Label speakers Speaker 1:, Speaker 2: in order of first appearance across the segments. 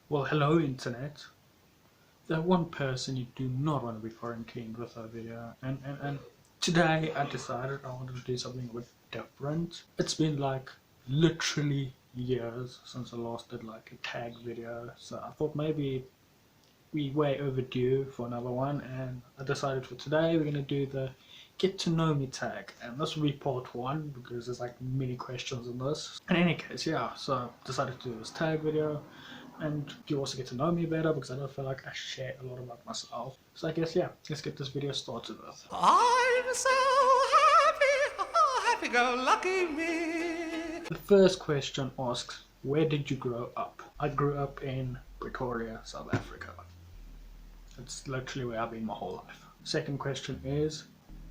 Speaker 1: Well, hello internet. The one person you do not want to be quarantined with over here. And today I decided I wanted to do something a bit different. It's been like literally years since I last did like a tag video. So I thought maybe we way overdue for another one, and I decided for today we're gonna do the get to know me tag, and this will be part one because there's like many questions in this. In any case, yeah, so I decided to do this tag video and you also get to know me better because I don't feel like I share a lot about myself. So I guess, yeah, let's get this video started with.
Speaker 2: I'm so happy, oh, happy-go-lucky me.
Speaker 1: The first question asks, where did you grow up? I grew up in Pretoria, South Africa. It's literally where I've been my whole life. Second question is,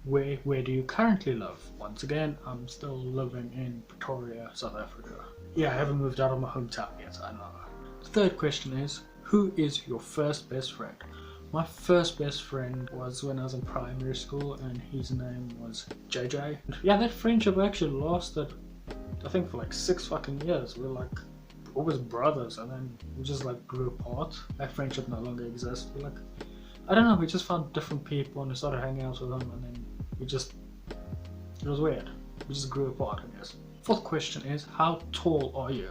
Speaker 1: where do you currently live? Once again, I'm still living in Pretoria, South Africa. Yeah, I haven't moved out of my hometown yet, I know. The third question is, who is your first best friend? My first best friend was when I was in primary school, and his name was JJ. Yeah, that friendship actually lasted, I think, for like 6 fucking years. We were like always brothers, and then we just like grew apart. That friendship no longer exists. We're like, I don't know, we just found different people and we started hanging out with them, and then it was weird. We just grew apart, I guess. Fourth question is, how tall are you?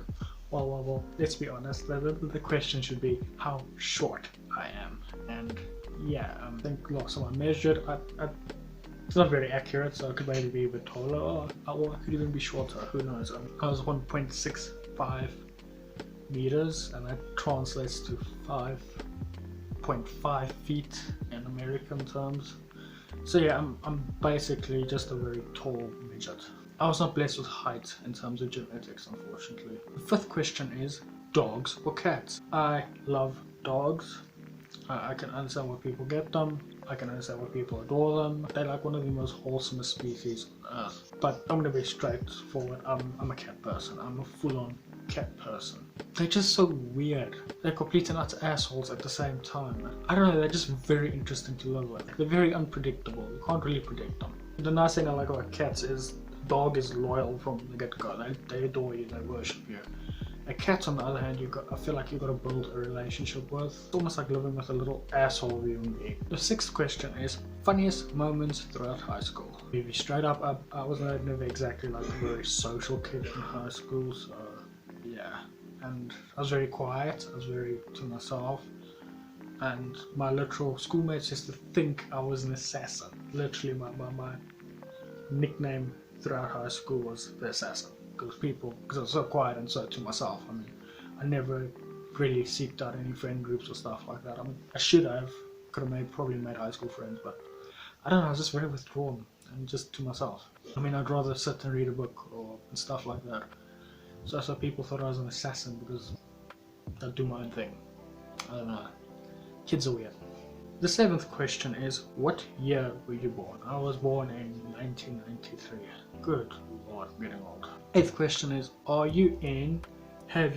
Speaker 1: Well, let's be honest, the question should be how short I am. And yeah, I think last time I measured, it's not very accurate, so I could maybe be a bit taller, or I could even be shorter, who knows. I was 1.65 meters, and that translates to 5.5 feet in American terms. So yeah, I'm basically just a very tall midget. I was not blessed with height in terms of genetics, unfortunately. The fifth question is, dogs or cats? I love dogs. I can understand why people get them. I can understand why people adore them. They're like one of the most wholesome species on earth. But I'm gonna be straightforward. I'm a cat person. I'm a full-on cat person. They're just so weird. They're complete and utter assholes at the same time. I don't know, they're just very interesting to live with. They're very unpredictable. You can't really predict them. The nice thing I like about cats is dog is loyal from the get-go. They adore you, they worship you. A cat, on the other hand, I feel like you've got to build a relationship with. It's almost like living with a little asshole human being. The sixth question is, funniest moments throughout high school. To be straight up, I was never exactly like a very social kid in high school, so yeah. And I was very quiet, I was very to myself. And my literal schoolmates used to think I was an assassin. Literally, my nickname throughout high school was the assassin, because I was so quiet and so to myself. I mean, I never really seeked out any friend groups or stuff like that. I mean, I could have probably made high school friends, but I don't know, I was just very withdrawn and just to myself. I mean, I'd rather sit and read a book and stuff like that. So people thought I was an assassin because I'd do my own thing. I don't know, kids are weird. The seventh question is, what year were you born? I was born in 1993. Good lord, I'm getting old. Eighth question is, have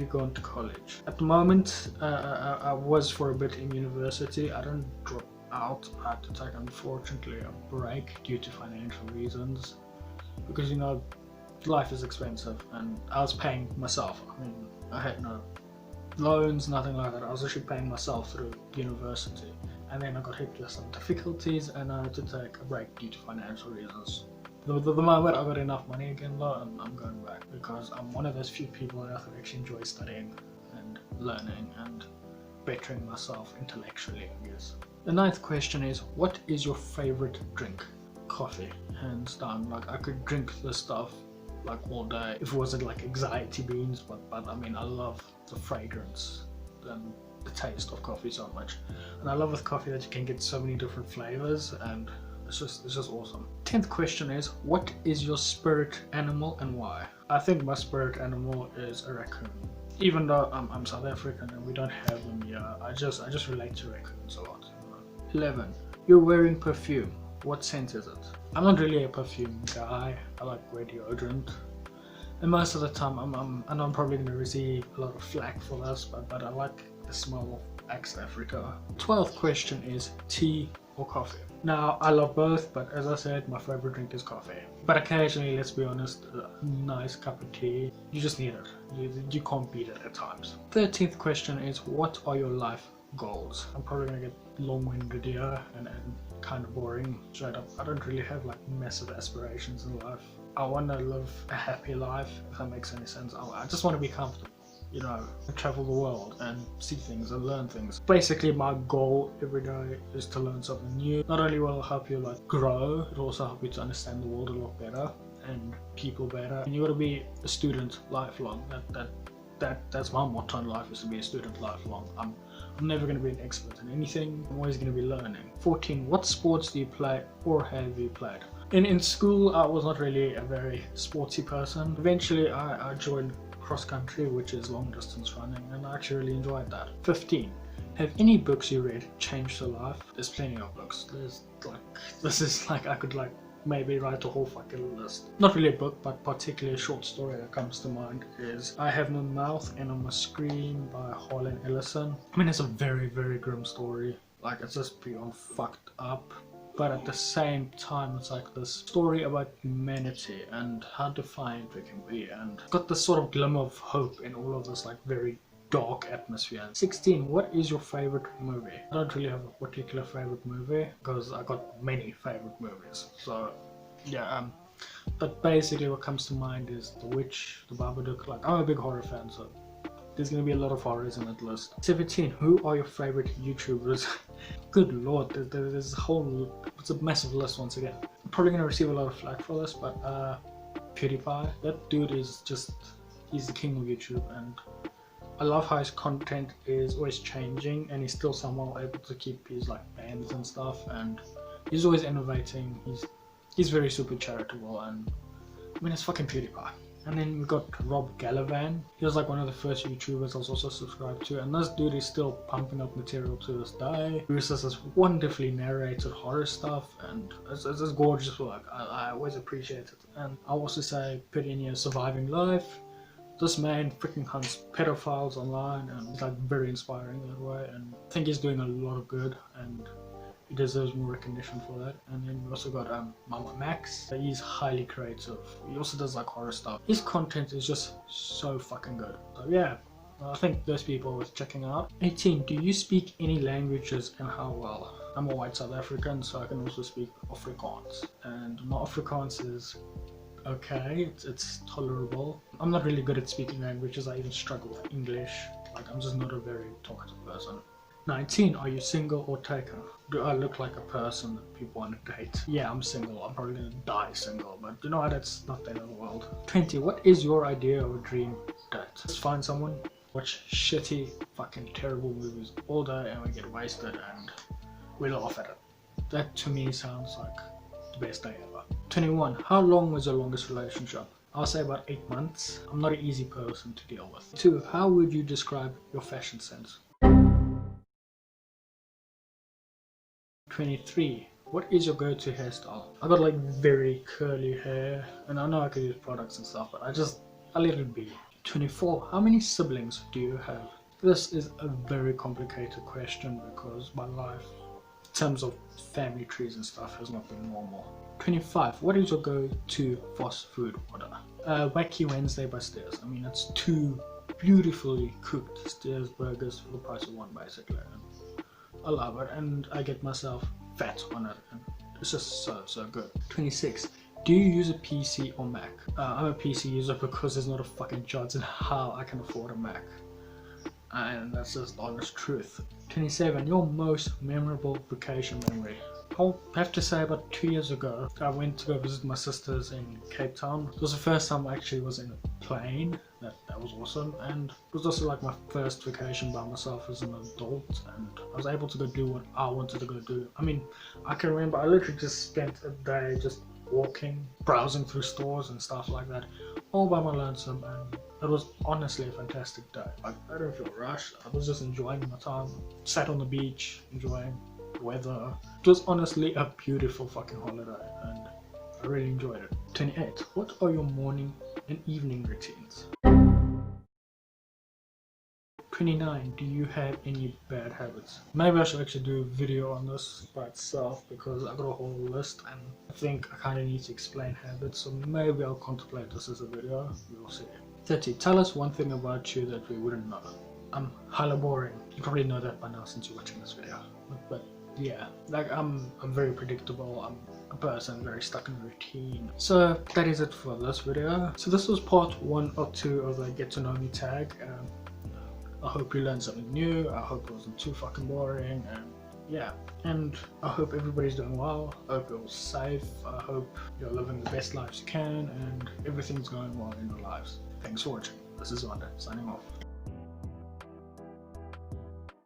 Speaker 1: you gone to college? At the moment, I was for a bit in university. I don't drop out. I had to take, unfortunately, a break due to financial reasons. Because, you know, life is expensive and I was paying myself. I mean, I had no loans, nothing like that. I was actually paying myself through university. And then I got hit with some difficulties and I had to take a break due to financial reasons. The moment I got enough money again though, I'm going back, because I'm one of those few people that actually enjoy studying and learning and bettering myself intellectually, I guess. The ninth question is, what is your favorite drink? Coffee, hands down. Like, I could drink this stuff like all day if it wasn't like anxiety beans, but I mean, I love the fragrance and the taste of coffee so much. And I love with coffee that you can get so many different flavors, and it's just awesome. 10th question is, what is your spirit animal and why? I think my spirit animal is a raccoon. Even though I'm South African and we don't have them here, I just relate to raccoons a lot. 11. You're wearing perfume. What scent is it? I'm not really a perfume guy. I like wear deodorant. And most of the time, I know I'm probably going to receive a lot of flack for this, but I like the smell of Africa. 12th question is, tea or coffee? Now, I love both, but as I said, my favorite drink is coffee. But occasionally, let's be honest, a nice cup of tea, you just need it. You can't beat it at times. 13th question is, what are your life goals? I'm probably gonna get long-winded here and kind of boring. Straight up, I don't really have like massive aspirations in life. I want to live a happy life, if that makes any sense. I just want to be comfortable, you know, travel the world and see things and learn things. Basically, my goal every day is to learn something new. Not only will it help you like grow, it'll also help you to understand the world a lot better and people better. And you got to be a student lifelong. That's my motto in life, is to be a student lifelong. I'm never going to be an expert in anything. I'm always going to be learning. 14. What sports do you play or have you played? In school, I was not really a very sporty person. Eventually, I joined cross country, which is long distance running, and I actually really enjoyed that. 15. Have any books you read changed your life? There's plenty of books. I could like maybe write a whole fucking list. Not really a book, but particularly a short story that comes to mind is I Have No Mouth and I Must Scream by Harlan Ellison. I mean, it's a very, very grim story. Like, it's just beyond fucked up. But at the same time, it's like this story about humanity and how defiant we can be, and got this sort of glimmer of hope in all of this like very dark atmosphere. 16. What is your favorite movie? I don't really have a particular favorite movie because I got many favorite movies. So yeah, but basically what comes to mind is The Witch, The Babadook. Like, I'm a big horror fan, so there's gonna be a lot of horrors in that list. 17. Who are your favorite YouTubers? Good lord, there's a whole, it's a massive list once again. I'm probably gonna receive a lot of flack for this, but Pewdiepie, that dude is just, he's the king of YouTube, and I love how his content is always changing, and he's still somehow able to keep his like bands and stuff, and he's always innovating. He's very super charitable, and I mean, it's fucking PewDiePie. And then we got Rob Gallivan. He was like one of the first YouTubers I was also subscribed to, and this dude is still pumping up material to this day. He uses this wonderfully narrated horror stuff, and it's gorgeous work. I always appreciate it. And I also say, put in your surviving life. This man freaking hunts pedophiles online, and it's like very inspiring that way, and I think he's doing a lot of good, and he deserves more recognition for that. And then we also got Mama Max. He's highly creative. He also does like horror stuff. His content is just so fucking good. So yeah, I think those people are worth checking out. 18. Do you speak any languages, and how well? I'm a white South African, so I can also speak Afrikaans, and my Afrikaans is okay, it's tolerable. I'm not really good at speaking languages. I even struggle with English. Like, I'm just not a very talkative person. 19. Are you single or taken? Do I look like a person that people want to date? Yeah, I'm single. I'm probably gonna die single, but you know what? That's not the end of the world. 20. What is your idea of a dream date? Just find someone, watch shitty, fucking terrible movies all day, and we get wasted and we laugh at it. That to me sounds like the best day ever. 21. How long was your longest relationship? I'll say about 8 months. I'm not an easy person to deal with. 2. How would you describe your fashion sense? 23. What is your go-to hairstyle? I got like very curly hair, and I know I could use products and stuff, but I let it be. 24. How many siblings do you have? This is a very complicated question because my life, in terms of family trees and stuff, has not been normal. 25. What is your go-to fast food order? Wacky Wednesday by Steers. I mean, it's 2 beautifully cooked Steers burgers for the price of 1 basically. I love it, and I get myself fat on it, and it's just so good. 26. Do you use a PC or Mac? I'm a PC user because there's not a fucking chance in how I can afford a Mac, and that's just honest truth. 27. Your most memorable vacation memory? I'll have to say about 2 years ago, I went to go visit my sisters in Cape Town. It was the first time I actually was in a plane. That was awesome, and it was also like my first vacation by myself as an adult, and I was able to go do what I wanted to go do. I mean, I can remember I literally just spent a day just walking, browsing through stores and stuff like that, all by my lonesome, and it was honestly a fantastic day. Like, I didn't feel rushed. I was just enjoying my time, sat on the beach, enjoying the weather. It was honestly a beautiful fucking holiday, and I really enjoyed it. 28. What are your morning and evening routines? 29. Do you have any bad habits? Maybe I should actually do a video on this by itself because I got a whole list and I think I kind of need to explain habits, so maybe I'll contemplate this as a video. We'll see. 30. Tell us one thing about you that we wouldn't know. I'm hella boring. You probably know that by now since you're watching this video. But yeah, like I'm very predictable. I'm a person very stuck in a routine. So that is it for this video. So this was part 1 or 2 of the get to know me tag. I hope you learned something new. I hope it wasn't too fucking boring, and yeah, and I hope everybody's doing well. I hope you're safe. I hope you're living the best lives you can and everything's going well in your lives. Thanks for watching. This is Wanda signing off.